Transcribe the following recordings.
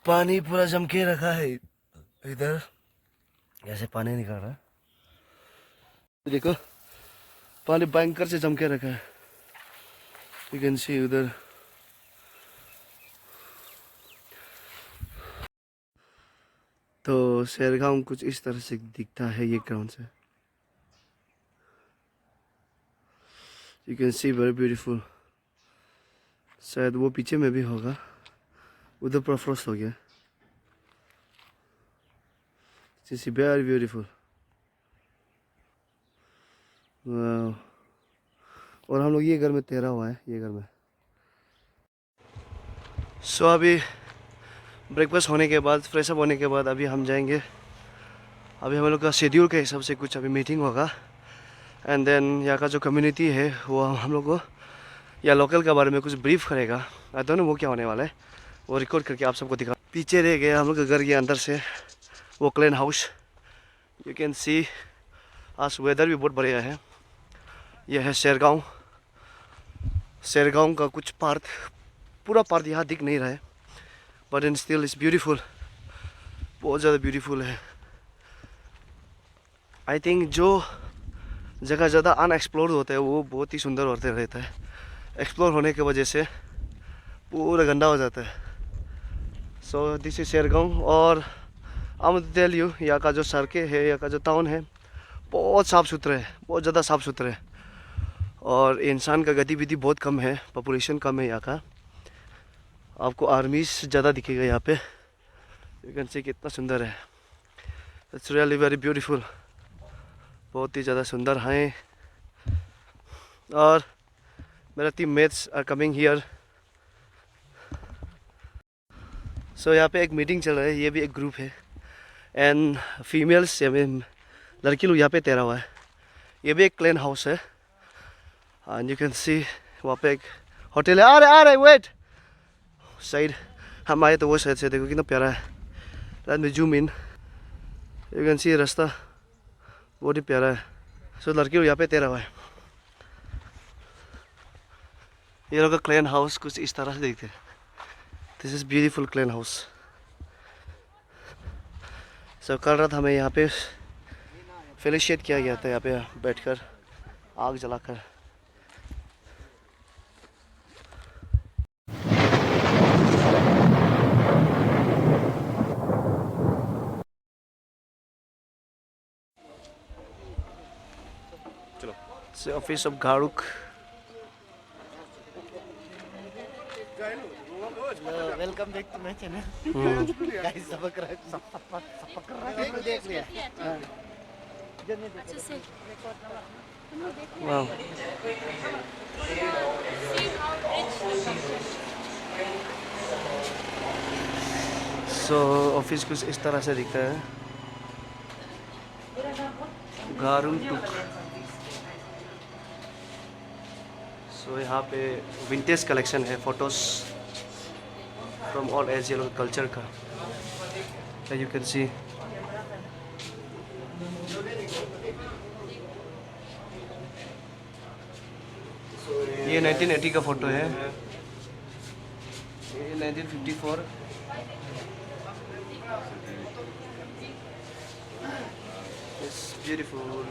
पानी पूरा जम के रखा है इधर, ऐसे पानी निकल रहा है। देखो पानी भयंकर से जम के रखा है। यू कैन सी उधर। तो शेरगांव कुछ इस तरह से दिखता है ये ग्राउंड से। You can C very beautiful. शायद वो पीछे में भी होगा, उधर पूरा फ्रॉस्ट हो गया। This is very beautiful. और हम लोग ये घर में तैरा हुआ है, ये घर में। सो अभी ब्रेकफास्ट होने के बाद, फ्रेश अप होने के बाद अभी हम जाएंगे। अभी हम लोग का शेड्यूल के हिसाब से कुछ अभी मीटिंग होगा। एंड देन यहाँ का जो कम्युनिटी है वो हम लोग को या लोकल के बारे में कुछ ब्रीफ करेगा। आई डोंट नो वो क्या होने वाला है, वो रिकॉर्ड करके आप सबको दिखा। पीछे रह गया हम लोग के घर के अंदर से वो clean house. You can see आज वेदर भी बहुत बढ़िया है। यह है शेरगांव। शेरगांव का कुछ पार्ट, पूरा पार्ट यहाँ दिख नहीं रहा है, but in still is beautiful. बहुत ज़्यादा ब्यूटीफुल है। आई थिंक जो जगह ज़्यादा अनएक्सप्लोर्ड होता है वो बहुत ही सुंदर होते रहता है। एक्सप्लोर होने की वजह से पूरा गंदा हो जाता है। So this is Shergaon. और I want to tell you, यहाँ का जो सड़कें है, यहाँ का जो टाउन है बहुत साफ़ सुथरा है, बहुत ज़्यादा साफ़ सुथरा है। और इंसान का गतिविधि बहुत कम है, पॉपुलेशन कम है यहाँ का। आपको आर्मीज ज़्यादा दिखेगा यहाँ पे। यू कैन सी कितना सुंदर है। It's really very beautiful. बहुत ही ज़्यादा सुंदर है। और मेरा टीममेट्स आर कमिंग हियर। सो यहाँ पे एक मीटिंग चल रहा है, ये भी एक ग्रुप है। एंड फीमेल्स, लड़की लोग यहाँ पे तैरा हुआ है। ये भी एक क्लेन हाउस है। एंड यू कैन सी वहाँ पे एक होटल है। आ रहे वेट साइड। हम आए तो वो साइड से, देखो कितना प्यारा है। रात में जूम इन, यू कैन सी रास्ता बहुत ही प्यारा है। सो लड़की लोग यहाँ पे तैरा हुआ है। ये लोग का क्लेन हाउस कुछ इस तरह से दिखते हैं। This is beautiful clean house. सो कल रात हमें यहाँ पे फेलिशिएट किया गया था, यहाँ पे बैठकर आग जलाकर। चलो office of Garuk. Welcome back to my channel. Guys सबक रहा देख लिया। अच्छे से वाह। सो ऑफिस कुछ इस तरह से दिखता है। गारुक टुक। सो यहाँ पे विंटेज कलेक्शन है, फोटोज फ्रॉम ऑल एज ये लोग कल्चर का। यू कैन सी ये 1980 का फोटो है, ये 1954। It's beautiful.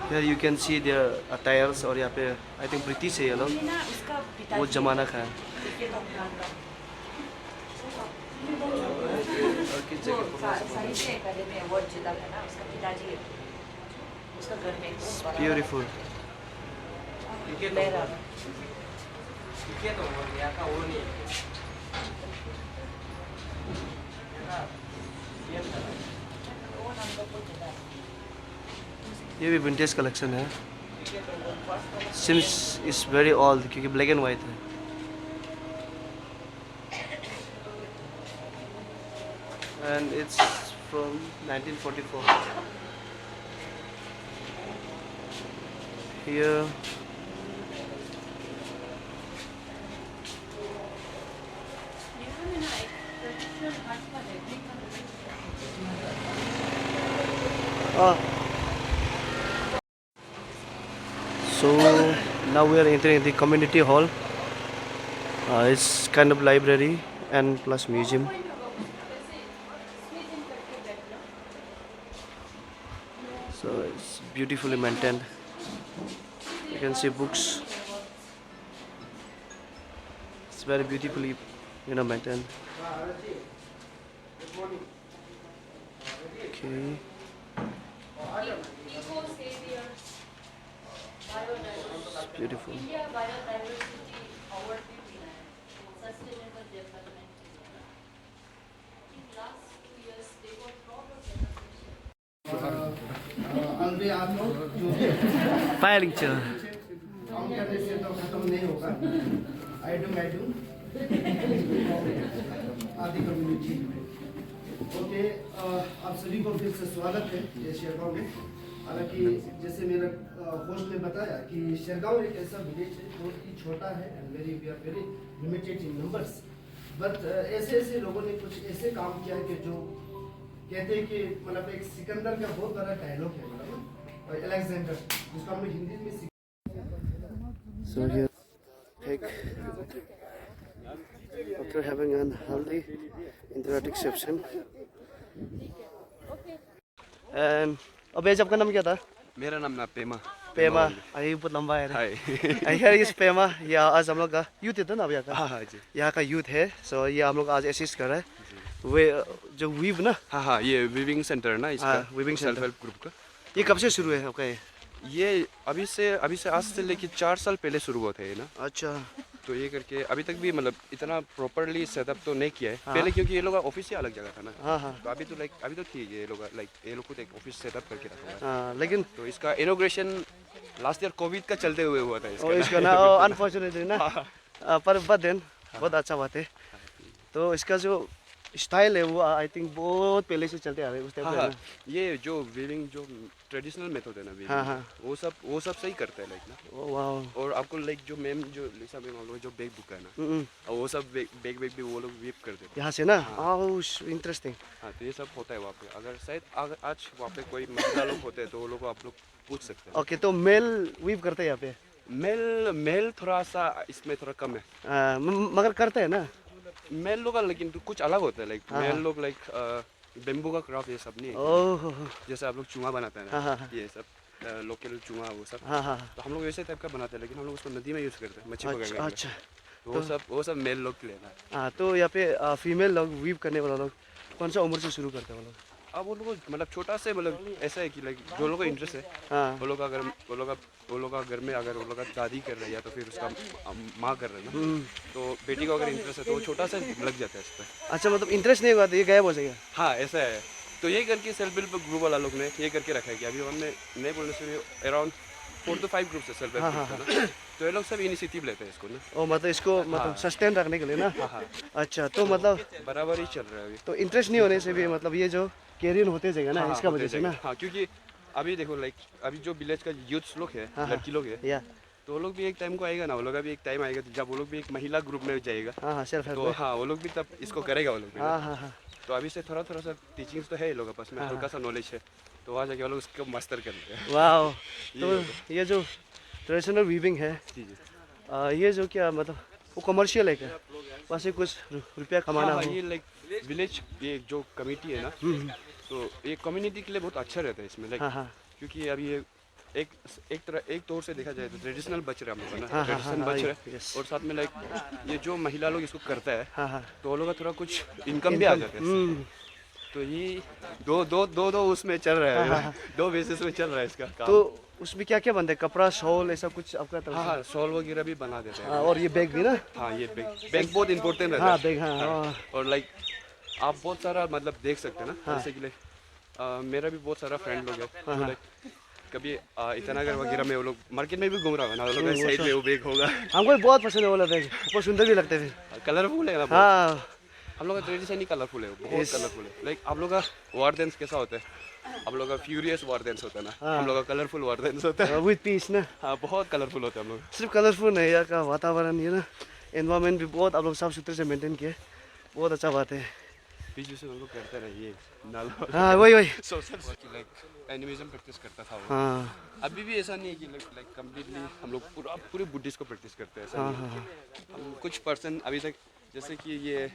Here you can see their attires। और यहाँ पे आई थिंक ब्रिटिश है ये लोग, वो जमाना का है। और किस जगह ब्यूटीफुल। ये भी विंटेज कलेक्शन है। सिम्स इज वेरी ओल्ड क्योंकि ब्लैक एंड वाइट है। And it's from 1944। here. Ah. So now we are entering the community hall. It's kind of library and plus museum. So it's beautifully maintained. You can see books. It's very beautifully, maintained. Okay. It's beautiful. Firing chair. खत्म नहीं होगा I do आदि community okay आप सभी को फिर से स्वागत है ये शेरगांव में। हालांकि जैसे मेरा होस्ट ने बताया कि शेरगांव एक ऐसा विलेज है जो कि छोटा है and we are very limited in numbers, but ऐसे लोगों ने कुछ ऐसे काम किया है कि जो कहते हैं कि मतलब एक सिकंदर का बहुत बड़ा डायलॉग है, मतलब अलेक्जेंडर, जिसको हम लोग हिंदी में So here, pig. After having an healthy interactive reception. And अबे आपका नाम क्या था? मेरा नाम ना पेमा। पेमा। अरे बहुत लंबा है। हाय। I hear is Pema. या आज हम लोग का यूथ है ना अब यहाँ का। हाँ जी। यहाँ का यूथ है, so ये हम लोग आज असिस्ट कर रहा है। वे जो वीव ना? हाँ ये वीविंग सेंटर ना इसका। वीविंग सेल्फ हेल्प ग्रुप का। ये कब से शुरू है आपका ये अभी से आज से लेके 4 साल पहले शुरू हुआ था ये ना। अच्छा। तो ये करके अभी तक भी मतलब इतना प्रॉपरली सेटअप तो नहीं किया है पहले, क्योंकि ये लोग का ऑफिस ही अलग जगह था ना। हाँ। तो अभी तो ठीक है, ये लोग खुद एक ऑफिस सेटअप करके रखा हुआ है। हाँ, लेकिन तो इसका इनॉग्रेशन लास्ट ईयर कोविड का चलते हुए हुआ था इसका ना अनफॉर्चुनेटली ना, पर देन बहुत अच्छा बात है। तो इसका जो स्टाइल है वो आई थिंक बहुत पहले से चलते आ रहे हैं उस टाइप का। ये जो वीविंग जो ट्रेडिशनल मेथड है ना वीविंग, वो सब सही करते हैं ना। वाह। और आपको जो मैम जो लिसा मैम हम लोग जो बैग बुक है ना, वो सब बैग भी वो लोग वीव कर देते हैं यहाँ से ना। इंटरेस्टिंग। हाँ, तो ये सब होता है वहाँ पे। अगर शायद आज वहाँ पे कोई महिला लोग होते हैं तो वो लोग आप लोग पूछ सकते हैं। ओके, तो मेल वीव करते हैं यहाँ पे? मेल थोड़ा सा इसमें थोड़ा कम है, मगर करते हैं ना मेल लोग का, लेकिन तो कुछ अलग होता है। मेल लोग बेम्बू का क्राफ्ट ये सब नहीं है। जैसे आप लोग चूहा बनाते हैं ना, ये सब लोकल चूहा वो सब। तो हम लोग वैसे टाइप का बनाते हैं, लेकिन हम लोग उसको नदी में यूज़ करते हैं मच्छी पकड़ने के लिए। अच्छा। तो वो सब मेल लोग के लिए ना। हाँ, तो यहाँ पे फीमेल लोग वीव करने वाला लोग कौन सा उम्र से शुरू करते हैं वो लोग? अब वो लोग मतलब छोटा से मतलब ऐसा है कि जो लोग का इंटरेस्ट है, वो लोग का घर में अगर वो लोग का दादी कर रहे हैं या तो फिर उसका माँ कर रहे हैं ना, तो बेटी को अगर इंटरेस्ट है तो वो छोटा से लग जाता है इस पर। अच्छा, मतलब इंटरेस्ट नहीं होगा तो ये गायब हो जाएगा? हाँ ऐसा है। तो ये करके सेल्फ हेल्प ग्रुप वाला लोग ने ये करके रखा है कि अभी हमने नहीं बोलने से अराउंड 4 to 5 ग्रुप्स है सेल्फ हेल्प ग्रुप का ना। तो ये लोग सब इनिशिएटिव लेते हैं इसको ना। मतलब इसको मतलब सस्टेन रखने के लिए ना। अच्छा, तो मतलब बराबर ही चल रहा है अभी। तो इंटरेस्ट नहीं होने से भी मतलब ये जो कैरियर होते जाएगा ना, इसका वजह से ना। हाँ, क्योंकि अभी देखो अभी जो विलेज का यूथ लोग है, लड़की लोग है, तो वो लोग भी एक टाइम को आएगा ना, वो लोग का भी एक टाइम आएगा जब वो लोग भी एक महिला ग्रुप में जाएगा। Self help. तो हाँ, वो लोग भी तब इसको करेगा वो लोग भी। हाँ। तो अभी से थोड़ा सा टीचिंग्स तो है लोगों के पास में, हल्का सा नॉलेज है, तो वहाँ जाके वो लोग उसको मास्टर करते हैं। वाह। तो ये जो ट्रेडिशनल वीविंग है, ये जो क्या मतलब वो कमर्शियल है क्या? वहाँ से कुछ रुपया कमाना हो? ये विलेज ये जो कमेटी है ना, तो ये कम्युनिटी के लिए बहुत अच्छा रहता है इसमें। क्योंकि अभी ये एक तौर से देखा जाए तो ट्रेडिशनल बच रहा है हम लोग ना, ट्रेडिशन बच रहा है। और साथ में ये जो महिला लोग इसको करता है, तो वो लोग का थोड़ा कुछ इनकम भी आ जाता है। तो ये दो उसमें चल रहा है, 2 बेसिस में चल रहा है इसका काम। तो उसमें क्या क्या बनता है? कपड़ा, शॉल, ऐसा कुछ आपका तरफ? हाँ, शॉल वगैरह भी बना देते हैं। और ये बैग भी ना? हाँ, ये बैग बहुत इंपॉर्टेंट रहता है। हाँ, बैग। हाँ। और आप बहुत सारा मतलब देख सकते हैं ना, जैसे कि मेरा भी बहुत सारा फ्रेंड लोग है, कभी इटानगर वगैरह में वो लोग मार्केट में भी घूम रहा है ना, वो लोग साइड में वो बैग होगा। हमको बहुत पसंद है वो बैग, बहुत सुंदर भी लगते हैं। कलरफुल है ना। हाँ, हम लोग का ट्रेडिशन ही कलरफुल है, बहुत कलरफुल है। आप लोग का वार डांस कैसा होता है? हम लोग का फ्यूरियस वार्डेंस होता है ना, हम लोग का कलरफुल वार्डेंस होता है। विद पीस ना, हाँ, बहुत कलरफुल होता है हम लोग। सिर्फ कलरफुल नहीं, यहाँ का वातावरण ये ना एनवायरनमेंट भी बहुत आप लोग साफ सुथरे से मेंटेन किए, बहुत अच्छा बात है। बीच बीच में हम लोग करते रहिए नाल हाँ वही वही। सोशल लाइक एनिमिज्म प्रैक्टिस करता था वो। हाँ अभी भी ऐसा नहीं है कि लाइक कम्प्लीटली हम लोग पूरे बुद्धिस्ट को प्रैक्टिस करते हैं, ऐसा नहीं है। हम कुछ पर्सन अभी तक, जैसे कि ये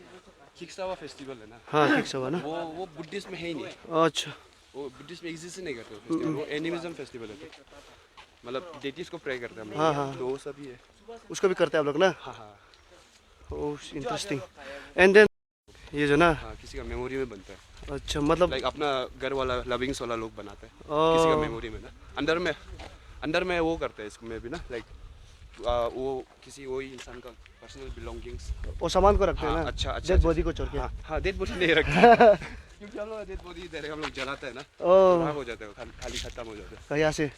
खिक्सावा फेस्टिवल है ना, हाँ ठीक सब है ना। वो बुद्धिस्ट में है ही नहीं, अच्छा वो बुद्धिस्ट में एग्जिस्ट ही नहीं करते वो फेस्टिवल, वो एनिमिज्म फेस्टिवल है। तो मतलब डेटीज को प्रे करते हैं हम लोग। हाँ, हाँ। तो वो सब ही है। उसको भी करते हैं आप लोग ना। हाँ हाँ ओह इंटरेस्टिंग। एंड देन ये जो ना, हाँ, किसी का मेमोरी में बनता है। अच्छा मतलब लाइक अपना घर वाला लविंग्स वाला लोग बनाते हैं ओह। किसी का मेमोरी में ना, अंदर में वो करते हैं इसमें भी ना, लाइक वो किसी वही इंसान का पर्सनल बिलोंगिंग्स। वो सामान को रखते हैं हाँ, ना, अच्छा डेड बॉडी को छोड़ के। हाँ, डेड बॉडी नहीं रखते क्योंकि हम लोग डेड बॉडी डायरेक्ट हम लोग जलाते हैं ना, ओह राख हो जाते हैं, खाली खत्म हो जाते हैं। तो यहाँ से,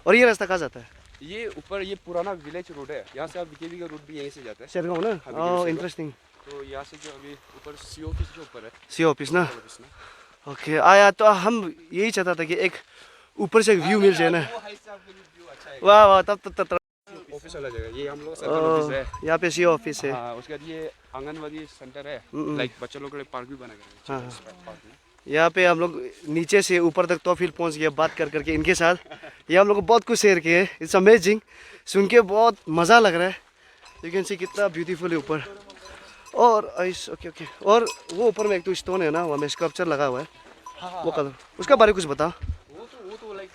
और ये रास्ता कहाँ जाता है? ये ऊपर ये पुराना विलेज रोड है, यहाँ से आप बीकेबी का रूट भी यहीं से जाता है। शेरगांव ना। हाँ, ओह शेरगांव। इंटरेस्टिंग। तो यहाँ से जो अभी ऊपर सी ऑफिस जो ऊपर है, सी ऑफिस ना। ऑफिस ना, ओके आया तो हम यही चाहता था कि एक ऊपर से एक व्यू मिल जाए ना। वो हाइट से आपके लिए व्यू अच्छा है। वाह वाह, तब ऑफिस वाला जगह ये हम लोग सर्कल ऑफिस है। यहाँ पे सी ऑफिस है। हाँ, उसके बाद ये आंगनवाड़ी सेंटर है, लाइक बच्चों लोग के लिए पार्क भी बना कर हाँ। पार्क में। यहाँ पे हम लोग नीचे से ऊपर तक तो फिर पहुँच गए बात कर करके इनके साथ। ये हम लोग को बहुत कुछ शेयर किए, इट्स अमेजिंग, सुन के बहुत मज़ा लग रहा है। यू कैन सी कितना ब्यूटीफुल है ऊपर। और ओके ओके, और वो ऊपर में एक तो स्टोन है ना, वहाँ में स्कल्पचर लगा हुआ है, वो कलर, उसका बारे में कुछ बताओ। वो तो लाइक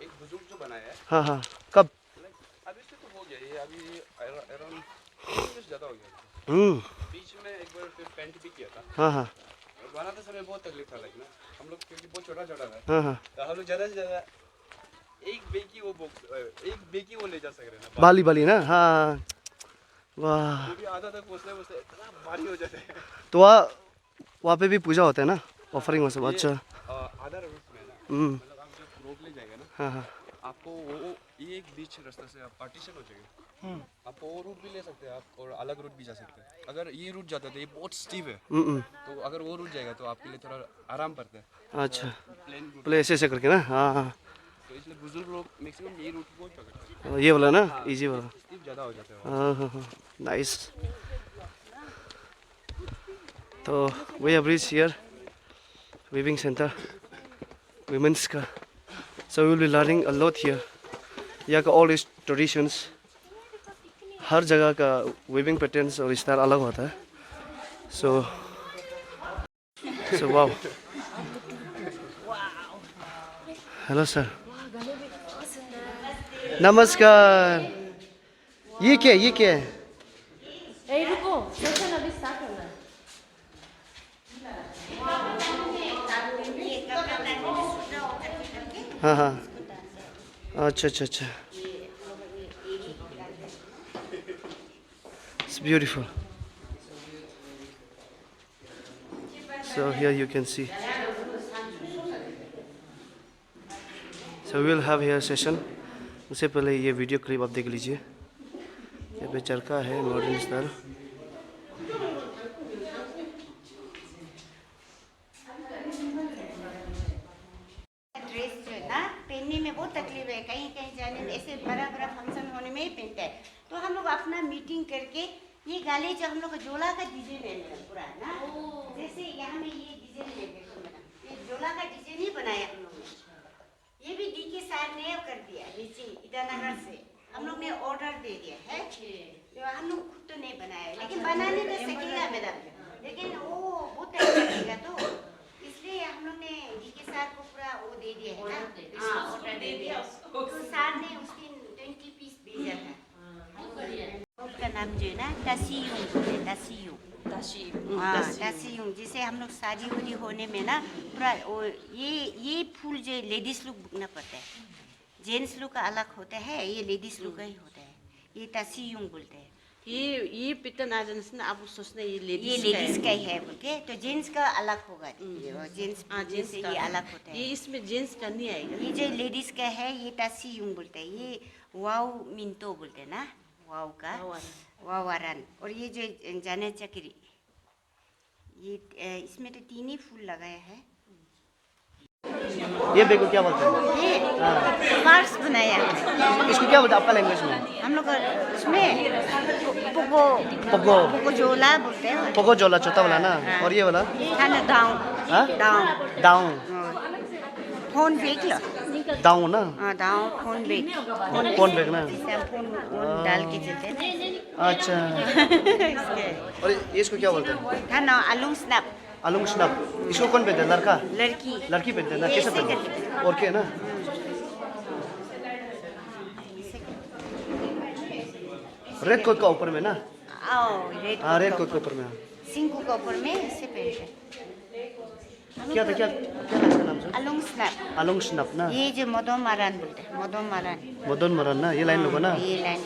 एक बुजुर्ग जो बनाया है। हाँ हाँ, कब? अभी से तो हो गया ये, अभी अराउंड 2 years ज़्यादा हो गया। हम्म, बीच में एक बार फिर पेंट भी किया था। हाँ हाँ बनाते समय बहुत तकलीफ था, लाइक ना हम लोग क्योंकि बहुत छोटा छोटा था, हाँ हाँ। तो हम लोग ज़्यादा से ज़्यादा एक बेकी वो ले जा सक रहे हैं ना, बाली बाली ना, हाँ वाह। क्योंकि आधा तक पहुँचते पहुँचते इतना भारी हो जाता है। तो वहाँ पे भी पूजा होता है ना, ऑफरिंग वो सब। अच्छा आधा रूट में ना, मतलब आप जब रोक ले जाएगा ना, हाँ हाँ आपको वो ये एक बीच रास्ते से पार्टीशन हो जाएगा, आप वो रूट भी ले सकते हैं आप, और अलग रूट भी जा सकते हैं। अगर ये रूट जाता है तो ये बहुत स्टीव है, तो अगर वो रूट जाएगा तो आपके लिए थोड़ा आराम पड़ता है। अच्छा, प्लेन रूट, प्ले ऐसे करके ना, हाँ हाँ। तो इसलिए बुजुर्ग लोग मैक्सिमम ये रूट बहुत पकड़ते हैं। ये वाला ना, इजी वाला। स्टीव ज़्यादा हो जाता है। हाँ हाँ हाँ, नाइस। तो we have reach here weaving centre women's का, so we will be learning a lot here. यहाँ का ऑल इज ट्रेडिशंस, हर जगह का वीविंग पैटर्न्स और स्टाइल अलग होता है। सो वाओ, हेलो सर, नमस्कार। ये क्या है? ए रुको, सेशन अभी स्टार्ट होना है। हाँ हाँ, अच्छा अच्छा अच्छा, it's beautiful. So here you can see. So we will have here session. उससे पहले ये वीडियो क्लिप आप देख लीजिए। यहाँ पे चरखा है मॉडर्न स्टाइल। ड्रेस जो है ना पहनने में बहुत तकलीफ है, कहीं कहीं जाने में, ऐसे बड़ा बड़ा फंक्शन होने में ही पहनता है। तो हम लोग अपना मीटिंग करके ये गाले जो हम लोग का जोला का डिजाइन है मैडम पूरा ना, जैसे यहाँ में ये डिजाइन है, देखो मैडम ये जोला का डिजाइन ही बनाया हम लोग ने। ये भी डी के सार ने कर दिया नीचे ईटानगर से, हम लोग ने ऑर्डर दे दिया है, जो हम लोग खुद तो नहीं बनाया, लेकिन बनाने तो सकेगा मैडम, लेकिन वो बहुत टाइम लगेगा, तो इसलिए हम लोग ने डी के सार को पूरा वो दे दिया है ना, हाँ ऑर्डर दे दिया, तो सार ने उस दिन 20 पीस भेजा था। उसका नाम जो है ना तासीयुंग बोलते हैं, तासीयुंग, हाँ तासीयुंग, जिसे हम लोग शादी उदी होने में ना पूरा वो ये फूल जो लेडीज लोग बुकना पड़ता है, जेंट्स लोग का अलग होता है, ये लेडीज लोग का ही होता है, ये तासीयुंग बोलते हैं। ये पिटन आ जाने से ना आप सोचना ये ये लेडीज लेडीज का ही है बोल के, तो जेंट्स का अलग होगा, जेंट्स जेंट्स से का ये अलग होता है। ये इसमें जेंट्स का नहीं आएगा। ये जो लेडीज का है ये तासीयुंग बोलते हैं, ये वाव मिंटो बोलते हैं ना, वाव का वावारन, और ये जो जाने चक्री, ये इसमें तो 3 ही फूल लगाया है, ये बैग को क्या बोलते हैं? ये पर्स बनाया है। इसको क्या बोलते हैं आपका लैंग्वेज में? हम लोग उसमें पोको पोको पोको जोला बोलते हैं। पोको जोला छोटा वाला ना, और ये वाला खाना डाउन हाँ? डाउन डाउन फोन बेच लो। डाउन ना, हाँ डाउन फोन बेच फोन बैग ना। जिससे हम फोन डाल के चलते हैं अच्छा, इसके और ये इसको क्या बोलते हैं? खाना आलू स्नैप आलूंग स्नैप। इसको कौन पहनते हैं? लड़का लड़की लड़की पहनते हैं ना, कैसे ऐसे पहनते करके हैं? और क्या ना, रेड कोट का ऊपर में ना, आओ रेड हाँ रेड कोट के ऊपर में। सिंकू का ऊपर में ऐसे पहनते क्या था, क्या क्या था इसका नाम से? आलू स्नैप आलूंग स्नैप ना, ये जो मदो मारान बोलते हैं मदो मारान मदन मरन ना, ये लाइन लोगों ना, ये लाइन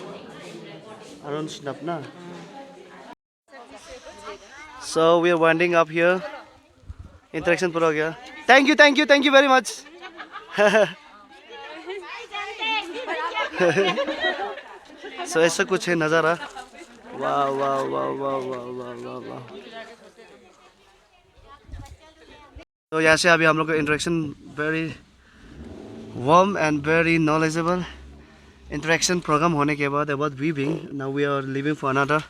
आलूंग स्नैप ना। So we are winding up here. Interaction पूरा हो गया. Thank you very much. So ऐसा कुछ है नज़ारा. वाह वाह वाह वाह वाह वाह वाह वाह. तो यहाँ से अभी हम लोग का interaction very warm and very knowledgeable interaction program होने के बाद about weaving. Now we are leaving for another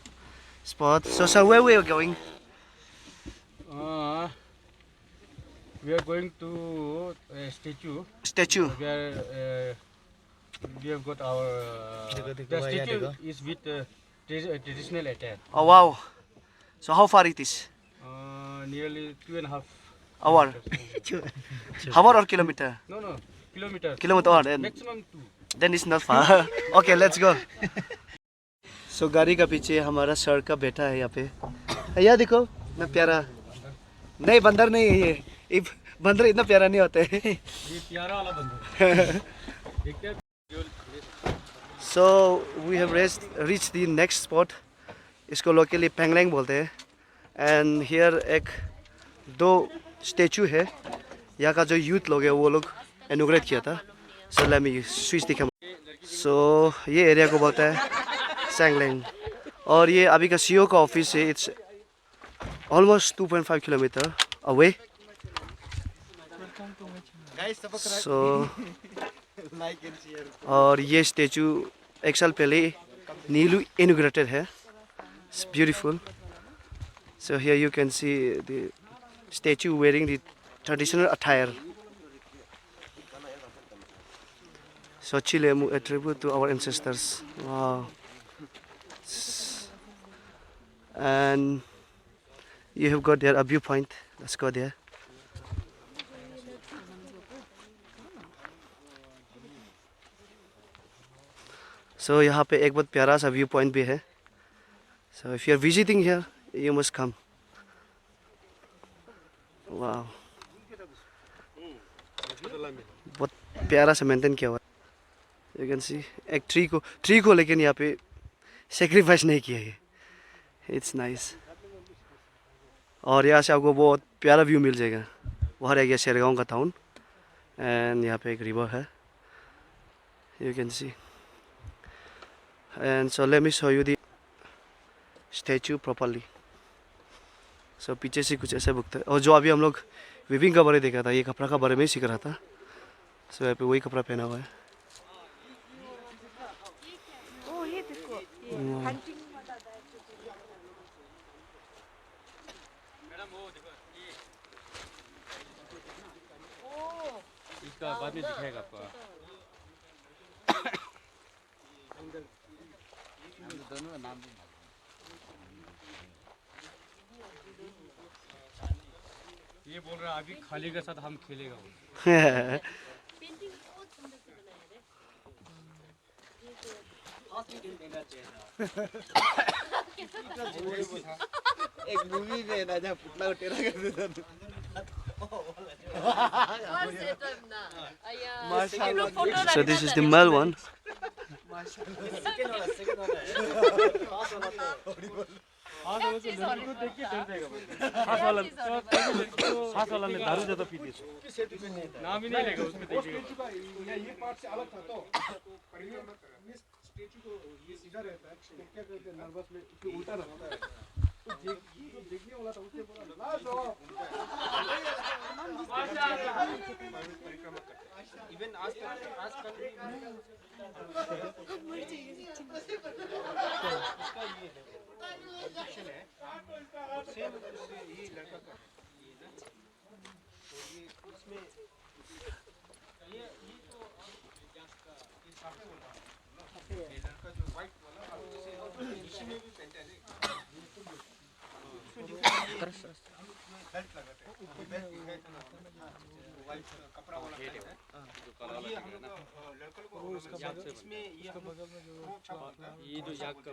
spot. So sir, where we are going? We are going to a statue. Statue. We have got our the statue is with traditional attire. Oh wow. So how far it is? Nearly 2.5 Hour. Hour or kilometer? No, kilometers. Kilometer or then Maximum 2. then it's not far. Okay, let's go. So गाड़ी का पीछे हमारा sir का बेटा है यहाँ पे. यहाँ देखो ना प्यारा. नहीं बंदर नहीं है ये बंदर इतना प्यारा नहीं होते. ये प्यारा वाला बंदर. So we have reached the next spot. इसको लोकली पेंगलेंग बोलते हैं. And here एक दो स्टेचू है. यहाँ का जो यूथ लोग है वो लोग इनॉग्रेट किया था. So let me switch the camera. So ये एरिया को बोलता है सैंगलेंग. और ये अभी का सीओ का ऑफिस है. It's almost 2.5 kilometer away. So और ये स्टेचू एक साल पहले नीलू इनॉग्रेटेड है. It's beautiful. So here you can see the statue wearing the traditional attire. So Chile a tribute to our ancestors. Wow. And you have got there a viewpoint. Let's go there. So यहाँ पे एक बहुत प्यारा सा view point भी है. So if you are visiting here, you must come. Wow. बहुत प्यारा सा मेंटेन किया हुआ. You can see एक ट्री को लेकिन यहाँ पे सेक्रीफाइस नहीं किया है. It's nice. और यहाँ से आपको बहुत प्यारा व्यू मिल जाएगा. वहाँ रह गया शेरगांव का टाउन. एंड यहाँ पे एक रिवर है. You can see. And so let me show you the statue properly. So पीछे से कुछ ऐसे बुकता है. और जो अभी हम लोग वीविंग का बारे देखा था, ये कपड़ा का बारे में ही सीख रहा था. So यहाँ पे वही कपड़ा पहना हुआ है. इसका बाद में दिखाएगा आपको. ये बोल रहा है अभी खाली के साथ हम खेलेगा वो. एक मूवी में ना जहाँ पुतला को टेढ़ा कर देता है. So this is the male one. साथ वाला में दारू ज्यादा पीते नाम ही नहीं लेगा उसमें. देखिएगा ये पार्ट से अलग था तो परिवार में स्टेचू को ये सीधा रहता है. क्या कहते हैं नर्वस में उसको उल्टा रहता है. तो देखने वाला था उसने बोला इवन आजकल सेम ये लड़का का ये ना तो ये इसमें ये तो ये साफे वाला ये लड़का जो व्हाइट वाला और जैसे इसी में भी पेंट है बेल्ट लगाते हैं बेल्ट दिखाई था ना व्हाइट कपड़ा वाला बेल्ट है और ये हम लोग लड़का को इसमें ये हम लोग ये जो याक का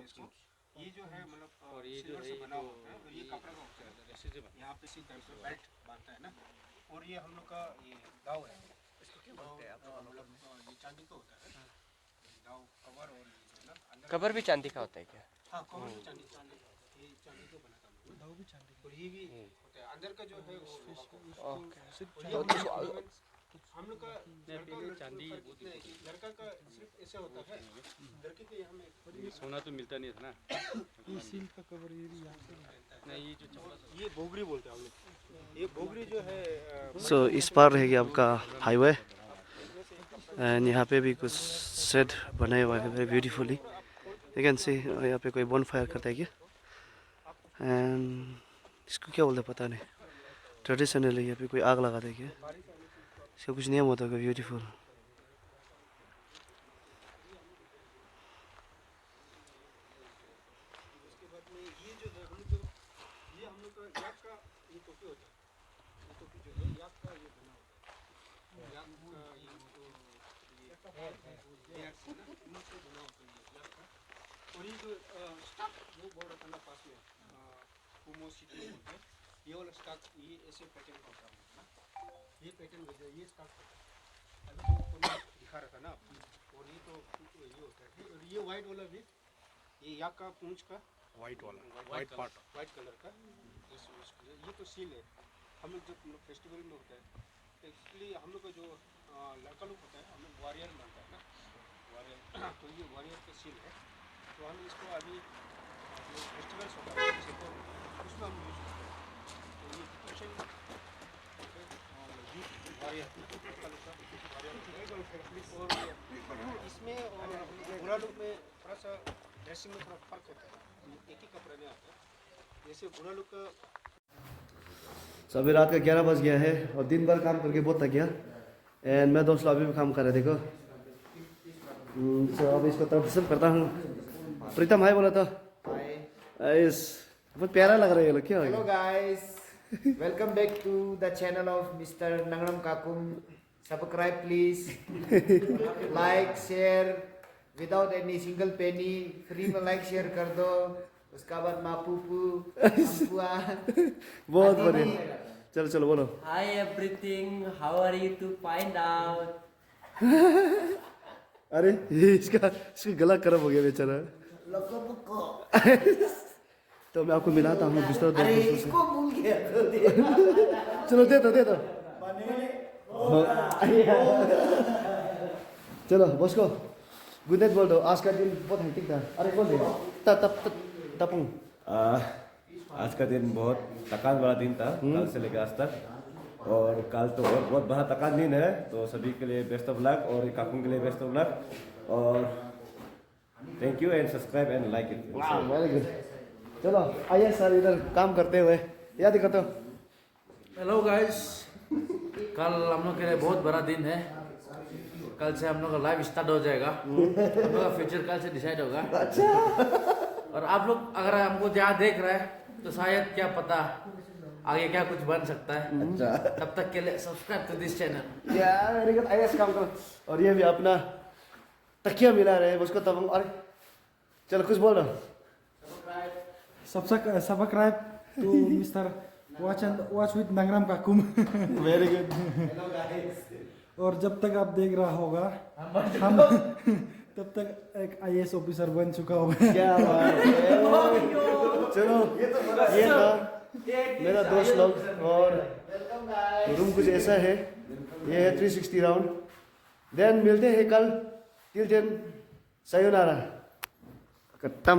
ये जो है मतलब और ये जो है बना होता है और ये कपड़ा का होता है यहाँ पे इसी टाइप से बेल्ट बांधता है ना और ये हम लोग का ये दाव है इसको क्या बोलते हैं आप मतलब ये चांदी का होता है दाव कवर और ना कवर भी चांदी का होता है क्या? हाँ कवर भी चांदी ये चांदी का बना था दाव भी चांदी और ये भी होता है अंदर का जो है हम लोग का चांदी लड़का का सिर्फ ऐसे होता है लड़के के यहाँ में सोना तो मिलता नहीं था ना ये सिल्क का कवर ये भी यहाँ से नहीं ये जो ये बोगरी बोलते हैं हम लोग ये बोगरी जो है सो इस पार रहेगी आपका हाईवे एंड यहाँ पे भी कुछ सेट बनाए हुआ है वेरी ब्यूटीफुली यू कैन सी यहाँ पे कोई बॉन फायर करता है क्या एंड इसको क्या बोलते हैं पता नहीं ट्रेडिशनली यहाँ पे कोई आग लगाता है क्या इसका कुछ नियम होता है ब्यूटीफुल और ये जो स्टॉक वो बोर्ड होता है ना पास में कुमो सिटी बोलते हैं ये वाला स्टॉक ये ऐसे पैटर्न का होता है ना ये पैटर्न वजह ये स्टॉक अभी तो दिखा रहा था ना और ये तो ये होता है और ये वाइट वाला भी ये याक का पूंछ का वाइट वाला वाइट पार्ट वाइट कलर का ये तो सील है हम लोग जब फेस्टिवल में होता है एक्चुअली हम लोग का जो लड़का लोग होता है हम लोग वॉरियर मानता है ना वॉरियर तो ये वॉरियर का सील है तो हम इसको अभी जो फेस्टिवल्स होता है उसमें हम यूज करते हैं तो ये डिक्रेशन वॉरियर और इसमें बुरा लुक में थोड़ा सा ड्रेसिंग में थोड़ा फर्क होता है एक ही कपड़े में आता है जैसे बुरा लुक का सो अभी रात का 11 बज गया है और दिन भर काम करके बहुत थक गया एंड मैं दोस्त लोग अभी भी काम कर रहे देखो सो अब इसको ट्रांसफर करता हूँ प्रीतम हाय बोला था इस बहुत प्यारा लग रहा है ये लोग क्या हो Hello गया guys, welcome back to the channel of Mr. Nangnam Kakum. Subscribe please, like, share without any single penny. Free में like share कर दो. उसका बाद मापूपू, अम्पुआ. बहुत बढ़िया चलो चलो बोलो Hi everything, how are you to find out? अरे ये इसका गला खराब हो गया बेचारा तो मैं आपको मिलाता हूँ दूसरा दोस्त अरे से इसको भूल गया तो दे. चलो दे दो चलो बॉस को गुड नाइट बोल दो आज का दिन बहुत हेक्टिक था अरे बोल दे तपंग आज का दिन बहुत थकान वाला दिन था कल से लेकर आज तक और कल तो बहुत बड़ा थकान दिन है तो सभी के लिए बेस्ट ऑफ लक और काकुन के लिए बेस्ट ऑफ लक और thank you and subscribe and like it very good चलो आइए सर इधर काम करते हुए याद दिखाते हो हेलो गाइस कल हम लोग के लिए बहुत बड़ा दिन है कल से हम लोग का लाइव स्टार्ट हो जाएगा हम लोग का फ्यूचर कल से डिसाइड होगा अच्छा और आप लोग अगर हमको यहाँ देख रहे हैं तो शायद क्या पता आगे क्या कुछ बन सकता है अच्छा तब तक के लिए सब्सक्राइब टू दिस चैनल या वेरी गुड आइए काम करो और ये भी अपना तकिया मिला रहे हैं उसको तब अरे चलो कुछ बोल रहा Subscribe to Mr. Watch with Nangram Kakum. Very good और जब तक आप देख रहा होगा हम तब तक एक IAS ऑफिसर बन चुका होगा. क्या बात है चलो ये था मेरा दोस्त लोग और रूम कुछ ऐसा है ये है 360 राउंड देन मिलते हैं कल टिल देन सायोनारा खत्म